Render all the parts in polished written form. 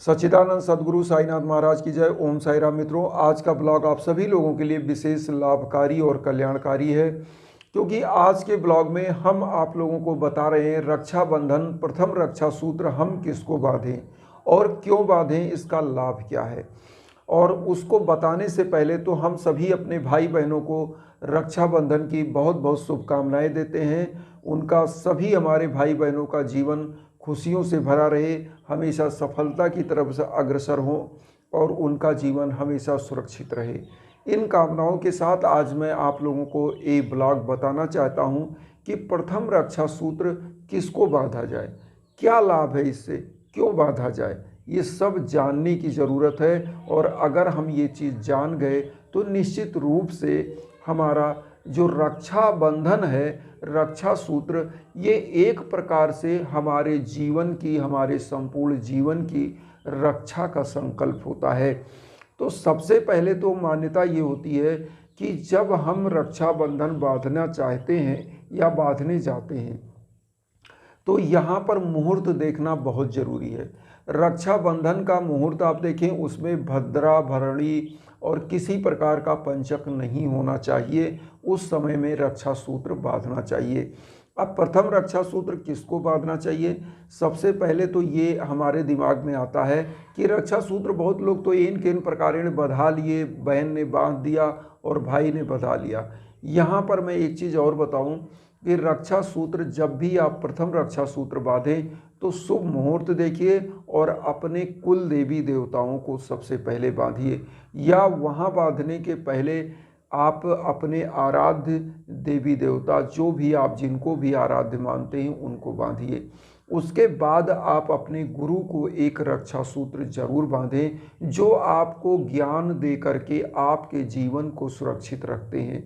सच्चिदानंद सद्गुरु साईनाथ महाराज की जय। ओम साई राम। मित्रों, आज का ब्लॉग आप सभी लोगों के लिए विशेष लाभकारी और कल्याणकारी है, क्योंकि आज के ब्लॉग में हम आप लोगों को बता रहे हैं रक्षाबंधन प्रथम रक्षा सूत्र हम किसको बांधें और क्यों बांधें, इसका लाभ क्या है। और उसको बताने से पहले तो हम सभी अपने भाई बहनों को रक्षाबंधन की बहुत बहुत शुभकामनाएं देते हैं। उनका सभी हमारे भाई बहनों का जीवन खुशियों से भरा रहे, हमेशा सफलता की तरफ से अग्रसर हो और उनका जीवन हमेशा सुरक्षित रहे। इन कामनाओं के साथ आज मैं आप लोगों को एक ब्लॉग बताना चाहता हूं कि प्रथम रक्षा सूत्र किसको बांधा जाए, क्या लाभ है इससे, क्यों बांधा जाए, ये सब जानने की ज़रूरत है। और अगर हम ये चीज़ जान गए तो निश्चित रूप से हमारा जो रक्षा बंधन है, रक्षा सूत्र, ये एक प्रकार से हमारे जीवन की, हमारे संपूर्ण जीवन की रक्षा का संकल्प होता है। तो सबसे पहले तो मान्यता ये होती है कि जब हम रक्षा बंधन बांधना चाहते हैं या बांधने जाते हैं तो यहाँ पर मुहूर्त देखना बहुत ज़रूरी है। रक्षाबंधन का मुहूर्त आप देखें, उसमें भद्रा भरणी और किसी प्रकार का पंचक नहीं होना चाहिए। उस समय में रक्षा सूत्र बांधना चाहिए। अब प्रथम रक्षा सूत्र किसको बांधना चाहिए, सबसे पहले तो ये हमारे दिमाग में आता है कि रक्षा सूत्र बहुत लोग तो इन किन प्रकारेण बंधा लिए, बहन ने बांध दिया और भाई ने बंधा लिया। यहाँ पर मैं एक चीज़ और बताऊँ कि रक्षा सूत्र जब भी आप प्रथम रक्षा सूत्र बांधें तो शुभ मुहूर्त देखिए और अपने कुल देवी देवताओं को सबसे पहले बांधिए, या वहाँ बांधने के पहले आप अपने आराध्य देवी देवता जो भी आप जिनको भी आराध्य मानते हैं उनको बांधिए। उसके बाद आप अपने गुरु को एक रक्षा सूत्र जरूर बांधें जो आपको ज्ञान दे करके आपके जीवन को सुरक्षित रखते हैं।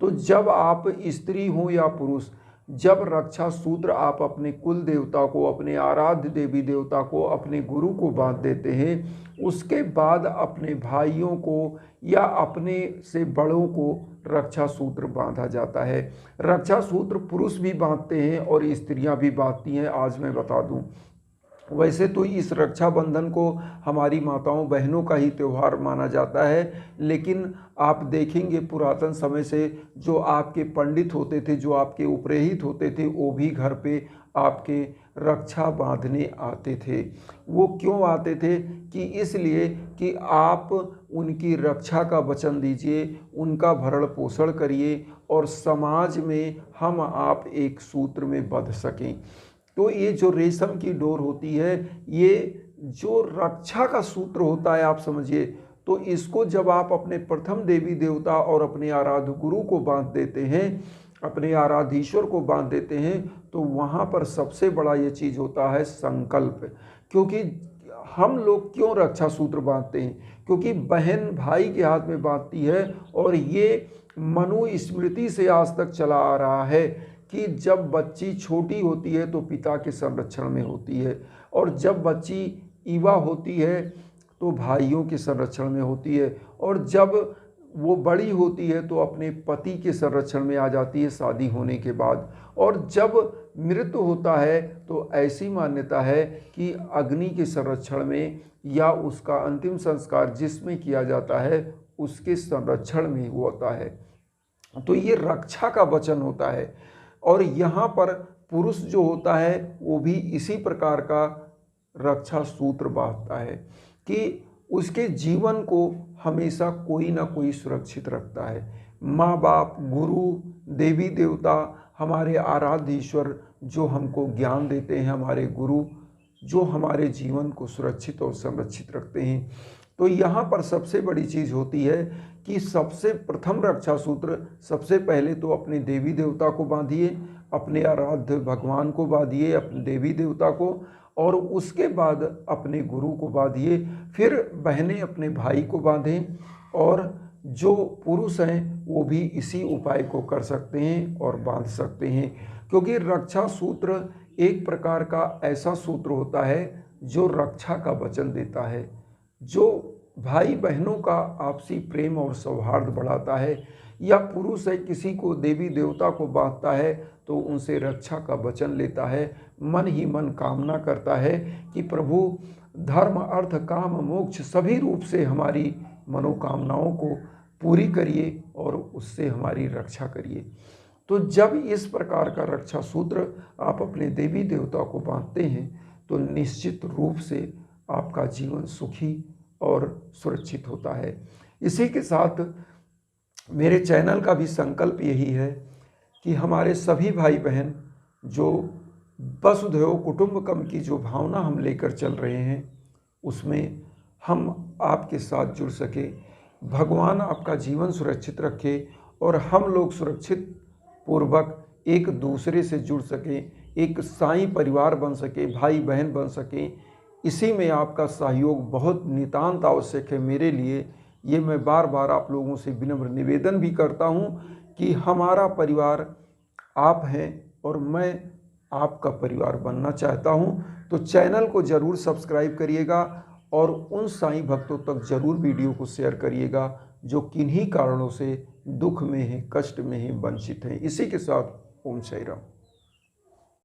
तो जब आप स्त्री हो या पुरुष, जब रक्षा सूत्र आप अपने कुल देवता को, अपने आराध्य देवी देवता को, अपने गुरु को बांध देते हैं, उसके बाद अपने भाइयों को या अपने से बड़ों को रक्षा सूत्र बांधा जाता है। रक्षा सूत्र पुरुष भी बांधते हैं और स्त्रियां भी बांधती हैं, आज मैं बता दूं। वैसे तो इस रक्षाबंधन को हमारी माताओं बहनों का ही त्यौहार माना जाता है, लेकिन आप देखेंगे पुरातन समय से जो आपके पंडित होते थे, जो आपके उपरेहित होते थे, वो भी घर पे आपके रक्षा बांधने आते थे। वो क्यों आते थे कि इसलिए कि आप उनकी रक्षा का वचन दीजिए, उनका भरण पोषण करिए और समाज में हम आप एक सूत्र में बंध सकें। तो ये जो रेशम की डोर होती है, ये जो रक्षा का सूत्र होता है, आप समझिए, तो इसको जब आप अपने प्रथम देवी देवता और अपने आराध्य गुरु को बांध देते हैं, अपने आराधीश्वर को बांध देते हैं, तो वहाँ पर सबसे बड़ा ये चीज़ होता है संकल्प। क्योंकि हम लोग क्यों रक्षा सूत्र बांधते हैं, क्योंकि बहन भाई के हाथ में बांधती है और ये मनुस्मृति से आज तक चला आ रहा है कि जब बच्ची छोटी होती है तो पिता के संरक्षण में होती है, और जब बच्ची युवा होती है तो भाइयों के संरक्षण में होती है, और जब वो बड़ी होती है तो अपने पति के संरक्षण में आ जाती है शादी होने के बाद, और जब मृत्यु होता है तो ऐसी मान्यता है कि अग्नि के संरक्षण में, या उसका अंतिम संस्कार जिसमें किया जाता है उसके संरक्षण में होता है। तो ये रक्षा का वचन होता है। और यहाँ पर पुरुष जो होता है वो भी इसी प्रकार का रक्षा सूत्र बांधता है कि उसके जीवन को हमेशा कोई ना कोई सुरक्षित रखता है। माँ बाप, गुरु, देवी देवता, हमारे आराध्य ईश्वर जो हमको ज्ञान देते हैं, हमारे गुरु जो हमारे जीवन को सुरक्षित और संरक्षित रखते हैं। तो यहाँ पर सबसे बड़ी चीज़ होती है कि सबसे प्रथम रक्षा सूत्र सबसे पहले तो अपने देवी देवता को बांधिए, अपने आराध्य भगवान को बांधिए, अपने देवी देवता को, और उसके बाद अपने गुरु को बांधिए। फिर बहनें अपने भाई को बांधें, और जो पुरुष हैं वो भी इसी उपाय को कर सकते हैं और बांध सकते हैं। क्योंकि रक्षा सूत्र एक प्रकार का ऐसा सूत्र होता है जो रक्षा का वचन देता है, जो भाई बहनों का आपसी प्रेम और सौहार्द बढ़ाता है। या पुरुष है किसी को देवी देवता को बांधता है तो उनसे रक्षा का वचन लेता है, मन ही मन कामना करता है कि प्रभु धर्म अर्थ काम मोक्ष सभी रूप से हमारी मनोकामनाओं को पूरी करिए और उससे हमारी रक्षा करिए। तो जब इस प्रकार का रक्षा सूत्र आप अपने देवी देवता को बांधते हैं तो निश्चित रूप से आपका जीवन सुखी और सुरक्षित होता है। इसी के साथ मेरे चैनल का भी संकल्प यही है कि हमारे सभी भाई बहन जो वसुधैव कुटुंबकम की जो भावना हम लेकर चल रहे हैं उसमें हम आपके साथ जुड़ सके, भगवान आपका जीवन सुरक्षित रखे और हम लोग सुरक्षित पूर्वक एक दूसरे से जुड़ सकें, एक साईं परिवार बन सके, भाई बहन बन सकें। इसी में आपका सहयोग बहुत नितांत आवश्यक है मेरे लिए। ये मैं बार बार आप लोगों से विनम्र निवेदन भी करता हूँ कि हमारा परिवार आप हैं और मैं आपका परिवार बनना चाहता हूँ। तो चैनल को ज़रूर सब्सक्राइब करिएगा और उन साईं भक्तों तक ज़रूर वीडियो को शेयर करिएगा जो किन्हीं कारणों से दुख में हैं, कष्ट में हैं, वंचित हैं। इसी के साथ ओम साई राम।